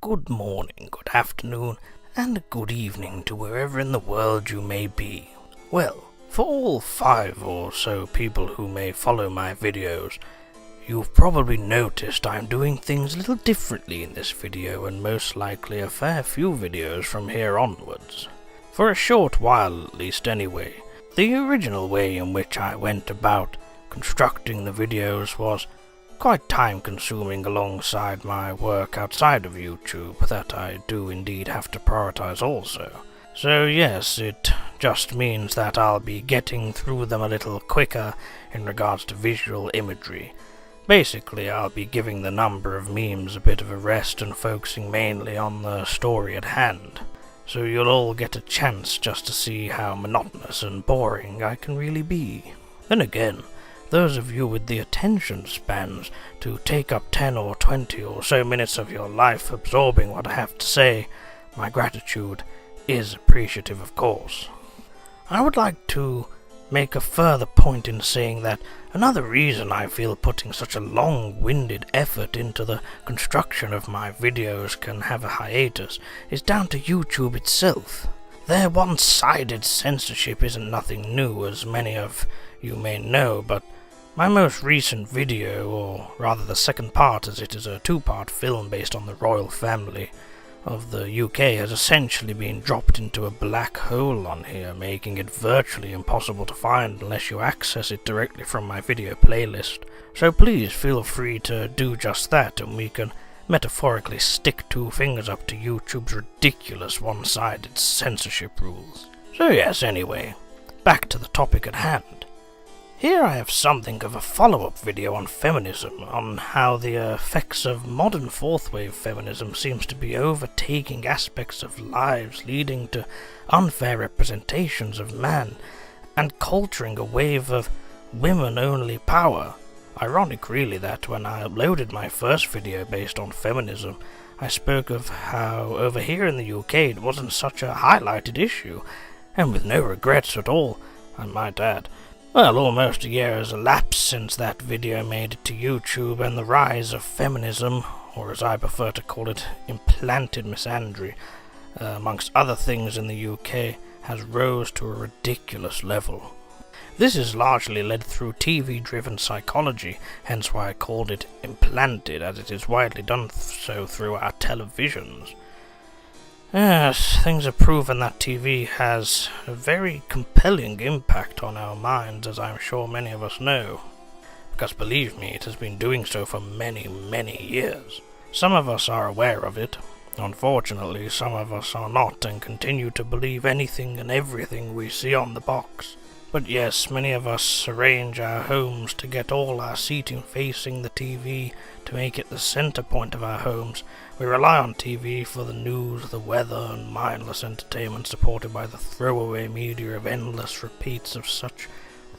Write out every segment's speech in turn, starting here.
Good morning, good afternoon, and good evening to wherever in the world you may be. Well, for all 5 or so people who may follow my videos, you've probably noticed I'm doing things a little differently in this video and most likely a fair few videos from here onwards. For a short while at least anyway, the original way in which I went about constructing the videos was quite time-consuming alongside my work outside of YouTube that I do indeed have to prioritize also. So yes, it just means that I'll be getting through them a little quicker in regards to visual imagery. Basically, I'll be giving the number of memes a bit of a rest and focusing mainly on the story at hand. So you'll all get a chance just to see how monotonous and boring I can really be. Then again, those of you with the attention spans to take up 10 or 20 or so minutes of your life absorbing what I have to say, my gratitude is appreciative, of course. I would like to make a further point in saying that another reason I feel putting such a long-winded effort into the construction of my videos can have a hiatus is down to YouTube itself. Their one-sided censorship isn't nothing new, as many of you may know, but my most recent video, or rather the second part as it is a 2-part film based on the royal family of the UK, has essentially been dropped into a black hole on here, making it virtually impossible to find unless you access it directly from my video playlist. So please feel free to do just that, and we can metaphorically stick 2 fingers up to YouTube's ridiculous one-sided censorship rules. So yes, anyway, back to the topic at hand. Here I have something of a follow-up video on feminism, on how the effects of modern 4th wave feminism seems to be overtaking aspects of lives, leading to unfair representations of man, and culturing a wave of women-only power. Ironic really that when I uploaded my first video based on feminism, I spoke of how over here in the UK it wasn't such a highlighted issue, and with no regrets at all, I might add. Well, almost a year has elapsed since that video made it to YouTube, and the rise of feminism, or as I prefer to call it, implanted misandry, amongst other things in the UK, has rose to a ridiculous level. This is largely led through TV-driven psychology, hence why I called it implanted, as it is widely done so through our televisions. Yes, things have proven that TV has a very compelling impact on our minds, as I'm sure many of us know. Because believe me, it has been doing so for many, many years. Some of us are aware of it. Unfortunately, some of us are not and continue to believe anything and everything we see on the box. But yes, many of us arrange our homes to get all our seating facing the TV to make it the center point of our homes. We rely on TV for the news, the weather, and mindless entertainment supported by the throwaway media of endless repeats of such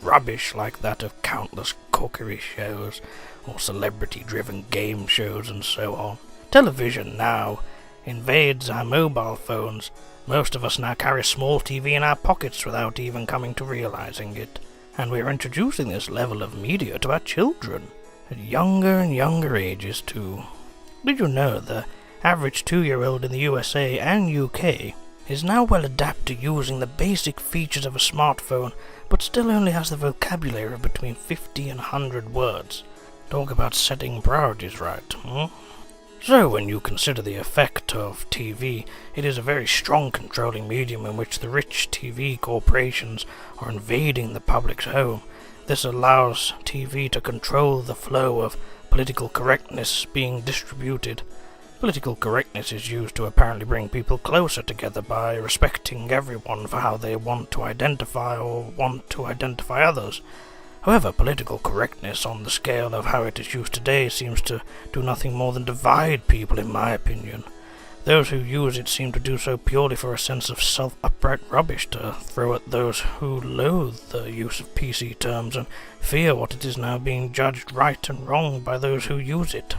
rubbish like that of countless cookery shows or celebrity-driven game shows and so on. Television now invades our mobile phones. Most of us now carry a small TV in our pockets without even coming to realizing it, and we are introducing this level of media to our children, at younger and younger ages too. Did you know the average 2-year-old in the USA and UK is now well adapted to using the basic features of a smartphone, but still only has the vocabulary of between 50 and 100 words? Talk about setting priorities right, So when you consider the effect of TV, it is a very strong controlling medium in which the rich TV corporations are invading the public's home. This allows TV to control the flow of political correctness being distributed. Political correctness is used to apparently bring people closer together by respecting everyone for how they want to identify or want to identify others. However, political correctness on the scale of how it is used today seems to do nothing more than divide people, in my opinion. Those who use it seem to do so purely for a sense of self-upright rubbish to throw at those who loathe the use of PC terms and fear what it is now being judged right and wrong by those who use it.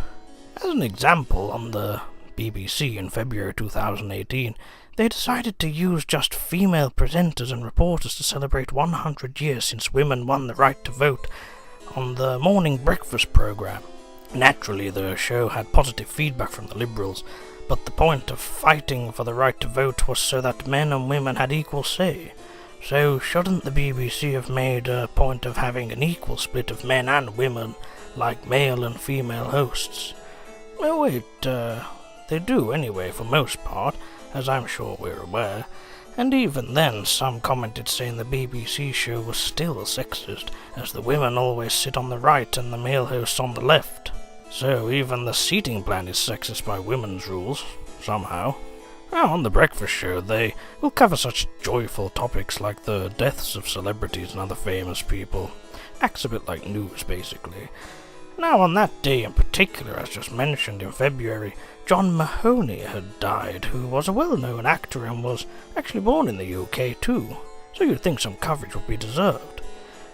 As an example, on the BBC in February 2018, they decided to use just female presenters and reporters to celebrate 100 years since women won the right to vote on the morning breakfast program. Naturally, the show had positive feedback from the Liberals, but the point of fighting for the right to vote was so that men and women had equal say. So shouldn't the BBC have made a point of having an equal split of men and women, like male and female hosts? Well, wait, they do anyway for most part, as I'm sure we're aware, and even then some commented saying the BBC show was still sexist, as the women always sit on the right and the male hosts on the left. So even the seating plan is sexist by women's rules, somehow. Now, on the breakfast show, they will cover such joyful topics like the deaths of celebrities and other famous people. Acts a bit like news, basically. Now, on that day in particular, as just mentioned in February, John Mahoney had died, who was a well-known actor and was actually born in the UK too, so you'd think some coverage would be deserved.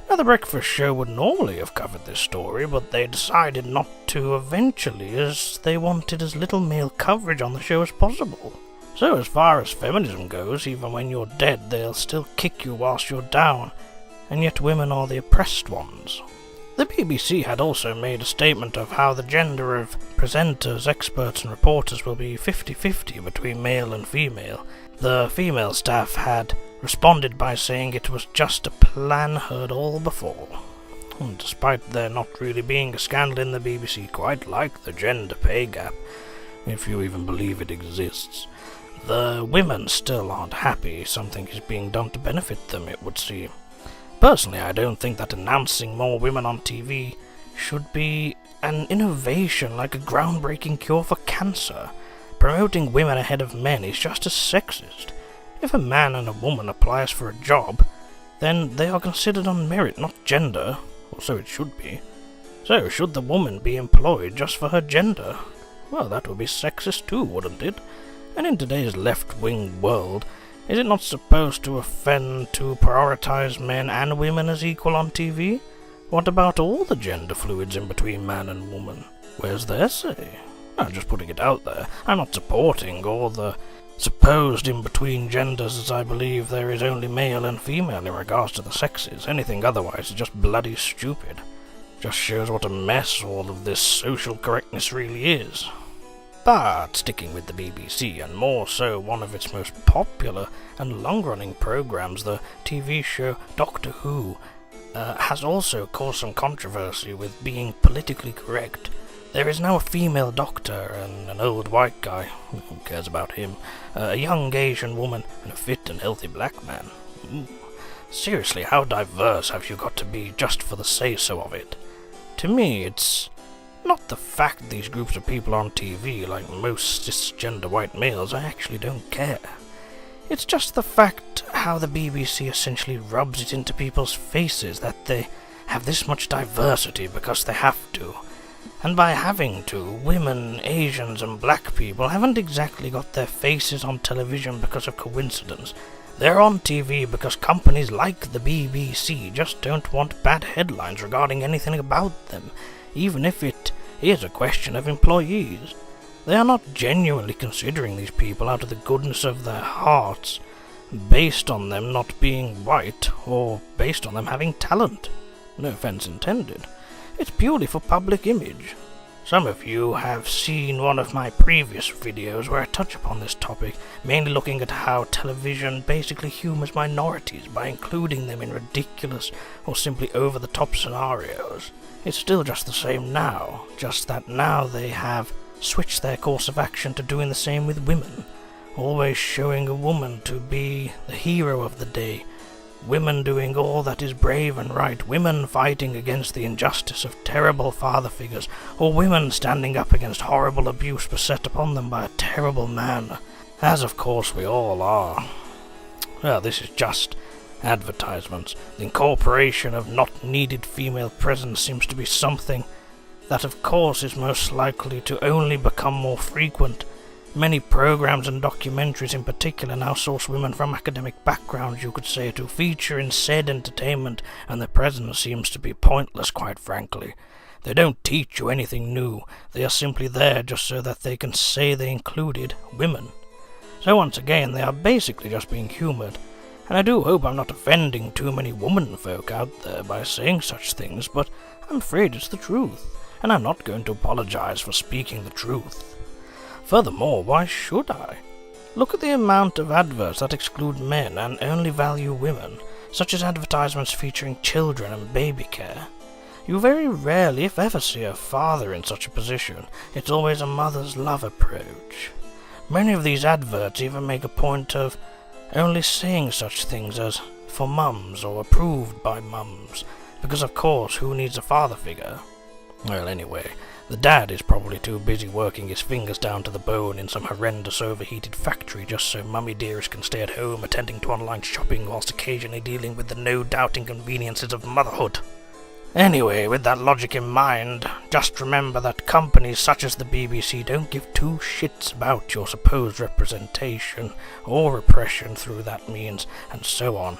Now, the breakfast show would normally have covered this story, but they decided not to eventually, as they wanted as little male coverage on the show as possible. So as far as feminism goes, even when you're dead, they'll still kick you whilst you're down, and yet women are the oppressed ones. The BBC had also made a statement of how the gender of presenters, experts and reporters will be 50-50 between male and female. The female staff had responded by saying it was just a plan heard all before. And despite there not really being a scandal in the BBC quite like the gender pay gap, if you even believe it exists, the women still aren't happy. Something is being done to benefit them, it would seem. Personally, I don't think that announcing more women on TV should be an innovation like a groundbreaking cure for cancer. Promoting women ahead of men is just as sexist. If a man and a woman applies for a job, then they are considered on merit, not gender, or so it should be. So, should the woman be employed just for her gender? Well, that would be sexist too, wouldn't it? And in today's left-wing world, is it not supposed to offend to prioritize men and women as equal on TV? What about all the gender fluids in between man and woman? Where's their say? I'm just putting it out there. I'm not supporting all the supposed in-between genders, as I believe there is only male and female in regards to the sexes. Anything otherwise is just bloody stupid. Just shows what a mess all of this social correctness really is. But sticking with the BBC, and more so one of its most popular and long-running programs, the TV show Doctor Who, has also caused some controversy with being politically correct. There is now a female doctor and an old white guy, who cares about him, a young Asian woman and a fit and healthy black man. Ooh. Seriously, how diverse have you got to be just for the say-so of it? To me, it's not the fact these groups of people on TV, like most cisgender white males, I actually don't care. It's just the fact how the BBC essentially rubs it into people's faces that they have this much diversity because they have to. And by having to, women, Asians and black people haven't exactly got their faces on television because of coincidence. They're on TV because companies like the BBC just don't want bad headlines regarding anything about them, even if it is a question of employees. They are not genuinely considering these people out of the goodness of their hearts, based on them not being white, or based on them having talent. No offense intended. It's purely for public image. Some of you have seen one of my previous videos where I touch upon this topic, mainly looking at how television basically humors minorities by including them in ridiculous or simply over-the-top scenarios. It's still just the same now, just that now they have switched their course of action to doing the same with women, always showing a woman to be the hero of the day, women doing all that is brave and right, women fighting against the injustice of terrible father figures, or women standing up against horrible abuse beset upon them by a terrible man, as of course we all are. Well, this is just advertisements. The incorporation of not needed female presence seems to be something that of course is most likely to only become more frequent. Many programs and documentaries in particular now source women from academic backgrounds, you could say, to feature in said entertainment, and their presence seems to be pointless, quite frankly. They don't teach you anything new. They are simply there just so that they can say they included women. So once again, they are basically just being humoured. And I do hope I'm not offending too many woman folk out there by saying such things, but I'm afraid it's the truth. and I'm not going to apologize for speaking the truth. Furthermore, why should I? Look at the amount of adverts that exclude men and only value women, such as advertisements featuring children and baby care. You very rarely, if ever, see a father in such a position. It's always a mother's love approach. Many of these adverts even make a point of only saying such things as for mums or approved by mums, because of course who needs a father figure? Well, anyway, the dad is probably too busy working his fingers down to the bone in some horrendous overheated factory just so mummy dearest can stay at home attending to online shopping whilst occasionally dealing with the no doubt inconveniences of motherhood. Anyway, with that logic in mind, just remember that companies such as the BBC don't give two shits about your supposed representation or repression through that means, and so on.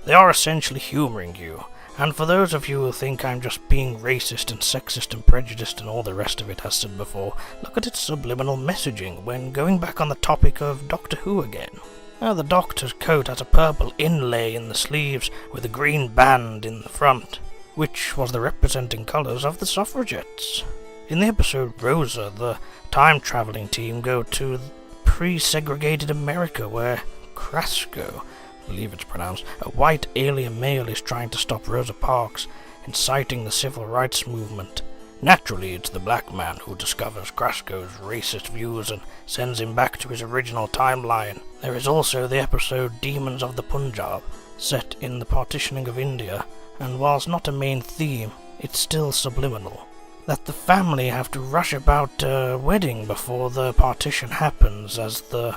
They are essentially humouring you, and for those of you who think I'm just being racist and sexist and prejudiced and all the rest of it as said before, look at its subliminal messaging when going back on the topic of Doctor Who again. Now, the Doctor's coat has a purple inlay in the sleeves with a green band in the front, which was the representing colours of the suffragettes. In the episode Rosa, the time-travelling team go to pre-segregated America where Krasko, I believe it's pronounced, a white alien male is trying to stop Rosa Parks, inciting the civil rights movement. Naturally, it's the black man who discovers Krasko's racist views and sends him back to his original timeline. There is also the episode Demons of the Punjab, set in the partitioning of India, and whilst not a main theme, it's still subliminal. That the family have to rush about a wedding before the partition happens, as the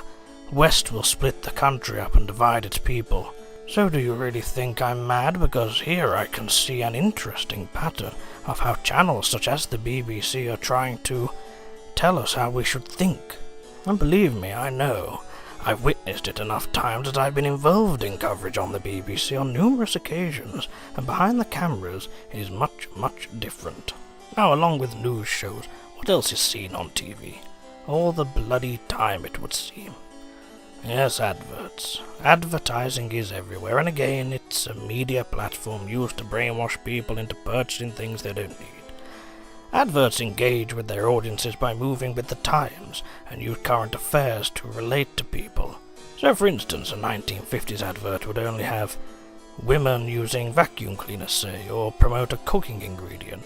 West will split the country up and divide its people. So do you really think I'm mad? Because here I can see an interesting pattern of how channels such as the BBC are trying to tell us how we should think. And believe me, I know. I've witnessed it enough times that I've been involved in coverage on the BBC on numerous occasions, and behind the cameras it is much, much different. Now, along with news shows, what else is seen on TV? All the bloody time, it would seem. Yes, adverts. Advertising is everywhere, and again, it's a media platform used to brainwash people into purchasing things they don't need. Adverts engage with their audiences by moving with the times and use current affairs to relate to people. So, for instance, a 1950s advert would only have women using vacuum cleaners, say, or promote a cooking ingredient.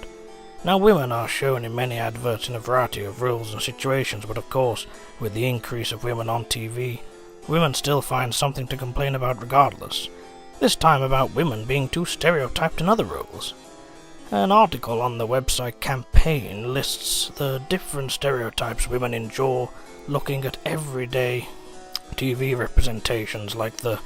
Now, women are shown in many adverts in a variety of roles and situations, but of course, with the increase of women on TV, women still find something to complain about regardless, this time about women being too stereotyped in other roles. An article on the website Campaign lists the different stereotypes women endure looking at everyday TV representations, like the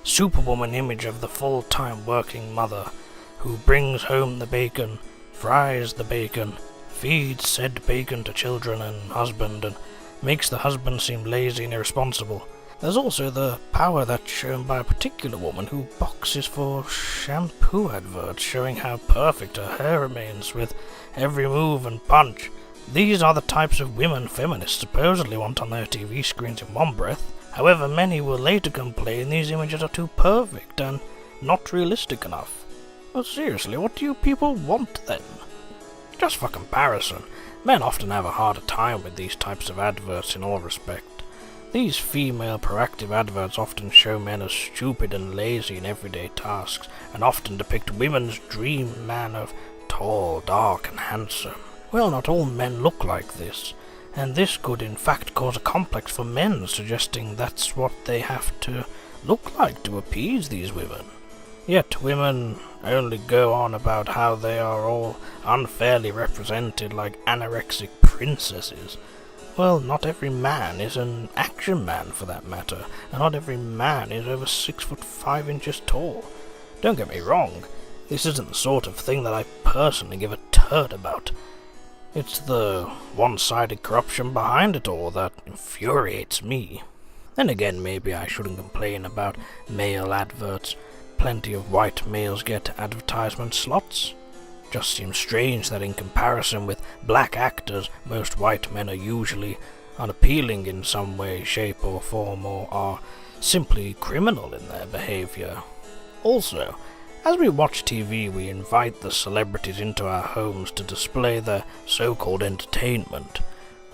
superwoman image of the full-time working mother who brings home the bacon, fries the bacon, feeds said bacon to children and husband, and makes the husband seem lazy and irresponsible. There's also the power that's shown by a particular woman who boxes for shampoo adverts showing how perfect her hair remains with every move and punch. These are the types of women feminists supposedly want on their TV screens in one breath. However, many will later complain these images are too perfect and not realistic enough. Well, seriously, what do you people want then? Just for comparison, men often have a harder time with these types of adverts in all respect. These female proactive adverts often show men as stupid and lazy in everyday tasks, and often depict women's dream man of tall, dark, and handsome. Well, not all men look like this, and this could in fact cause a complex for men, suggesting that's what they have to look like to appease these women. Yet women only go on about how they are all unfairly represented like anorexic princesses. Well, not every man is an action man for that matter, and not every man is over 6'5" tall. Don't get me wrong, this isn't the sort of thing that I personally give a turd about. It's the one-sided corruption behind it all that infuriates me. Then again, maybe I shouldn't complain about male adverts. Plenty of white males get advertisement slots. Just seems strange that in comparison with black actors, most white men are usually unappealing in some way, shape or form, or are simply criminal in their behaviour. Also, As we watch TV, we invite the celebrities into our homes to display their so-called entertainment.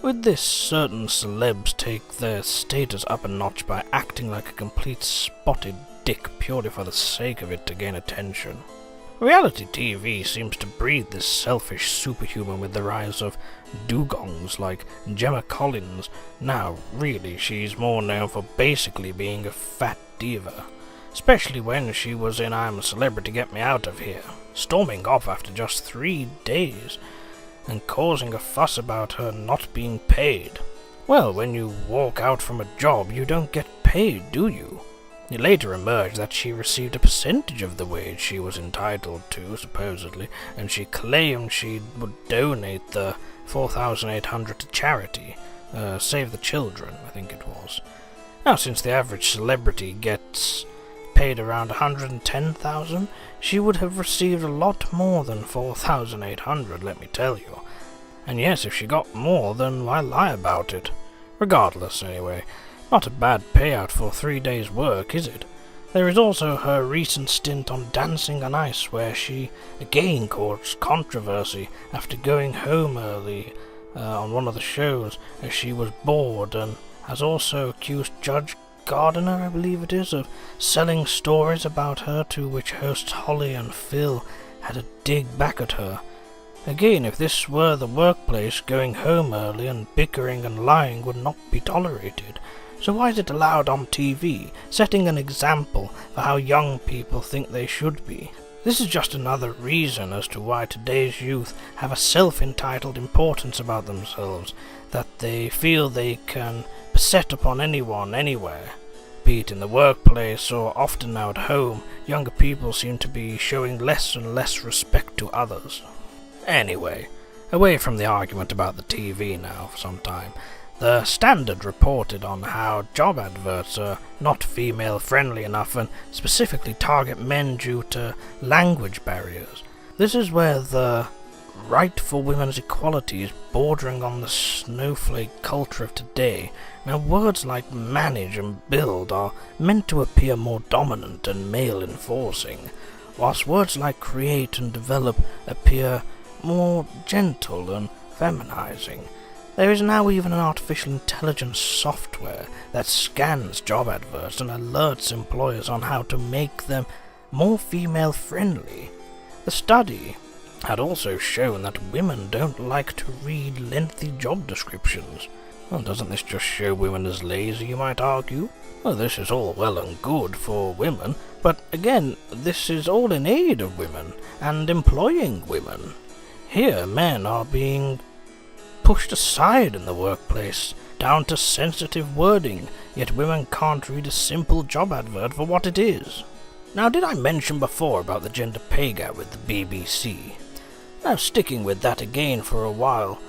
With this, certain celebs take their status up a notch by acting like a complete spotted dick purely for the sake of it to gain attention. Reality TV seems to breed this selfish superhuman with the rise of dugongs like Gemma Collins. Now, really, she's more known for basically being a fat diva, especially when she was in I'm a Celebrity, Get Me Out of Here, storming off after just 3 days and causing a fuss about her not being paid. Well, when you walk out from a job, you don't get paid, do you? It later emerged that she received a percentage of the wage she was entitled to, supposedly, and she claimed she would donate the $4,800 to charity, Save the Children, I think it was. Now, since the average celebrity gets paid around $110,000, she would have received a lot more than $4,800, let me tell you. And yes, if she got more, then why lie about it? Regardless, anyway. Not a bad payout for 3 days' work, is it? There is also her recent stint on Dancing on Ice, where she again caused controversy after going home early on one of the shows as she was bored, and has also accused Judge Gardner, I believe it is, of selling stories about her, to which hosts Holly and Phil had to dig back at her. Again, if this were the workplace, going home early and bickering and lying would not be tolerated. So why is it allowed on TV, setting an example for how young people think they should be? This is just another reason as to why today's youth have a self-entitled importance about themselves, that they feel they can beset upon anyone, anywhere. Be it in the workplace or often now at home, younger people seem to be showing less and less respect to others. Anyway, away from the argument about the TV now for some time. The Standard reported on how job adverts are not female-friendly enough and specifically target men due to language barriers. This is where the right for women's equality is bordering on the snowflake culture of today. Now, words like manage and build are meant to appear more dominant and male-enforcing, whilst words like create and develop appear more gentle and feminizing. There is now even an artificial intelligence software that scans job adverts and alerts employers on how to make them more female-friendly. The study had also shown that women don't like to read lengthy job descriptions. Well, doesn't this just show women as lazy, you might argue? Well, this is all well and good for women, but again, this is all in aid of women and employing women. Here, men are being pushed aside in the workplace, down to sensitive wording, yet women can't read a simple job advert for what it is. Now, did I mention before about the gender pay gap with the BBC? Now, sticking with that again for a while,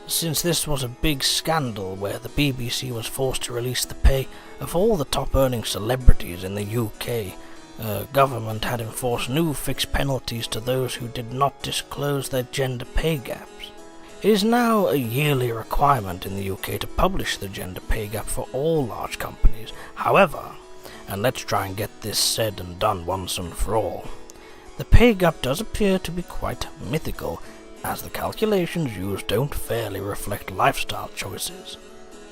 since this was a big scandal where the BBC was forced to release the pay of all the top-earning celebrities in the UK, government had enforced new fixed penalties to those who did not disclose their gender pay gaps. It is now a yearly requirement in the UK to publish the gender pay gap for all large companies. However, and let's try and get this said and done once and for all, the pay gap does appear to be quite mythical, as the calculations used don't fairly reflect lifestyle choices.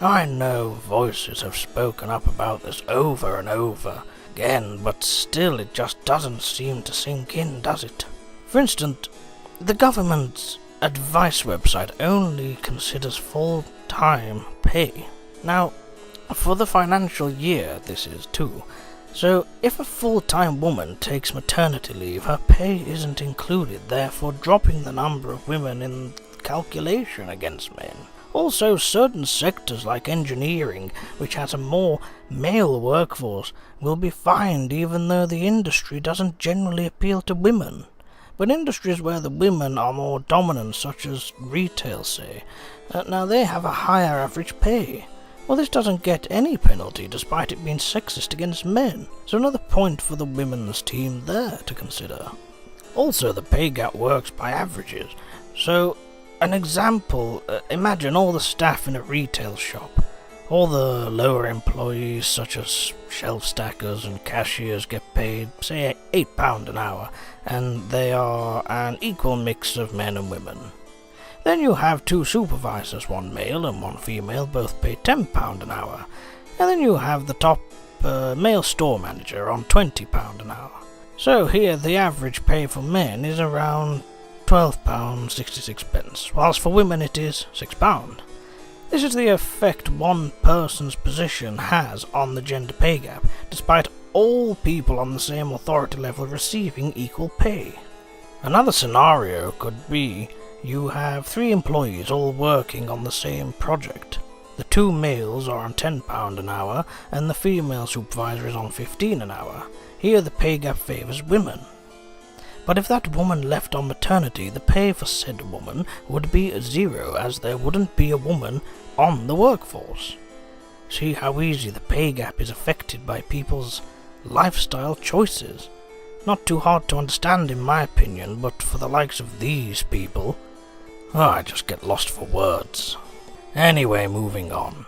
I know voices have spoken up about this over and over again, but still it just doesn't seem to sink in, does it? For instance, the government's advice website only considers full-time pay. Now, for the financial year this is too, so if a full-time woman takes maternity leave, her pay isn't included, therefore dropping the number of women in calculation against men. Also, certain sectors like engineering, which has a more male workforce, will be fined even though the industry doesn't generally appeal to women. But industries where the women are more dominant, such as retail, say, now they have a higher average pay. Well, this doesn't get any penalty, despite it being sexist against men. So another point for the women's team there to consider. Also, the pay gap works by averages. So, an example, imagine all the staff in a retail shop. All the lower employees, such as shelf stackers and cashiers, get paid, say, £8 an hour, and they are an equal mix of men and women. Then you have 2 supervisors, one male and one female, both paid £10 an hour. And then you have the top male store manager on £20 an hour. So here the average pay for men is around £12.66, whilst for women it is £6. This is the effect one person's position has on the gender pay gap, despite all people on the same authority level receiving equal pay. Another scenario could be you have 3 employees all working on the same project. The 2 males are on £10 an hour, and the female supervisor is on £15 an hour. Here the pay gap favours women. But if that woman left on maternity, the pay for said woman would be 0, as there wouldn't be a woman on the workforce. See how easy the pay gap is affected by people's lifestyle choices. Not too hard to understand in my opinion, but for the likes of these people, I just get lost for words. Anyway, moving on.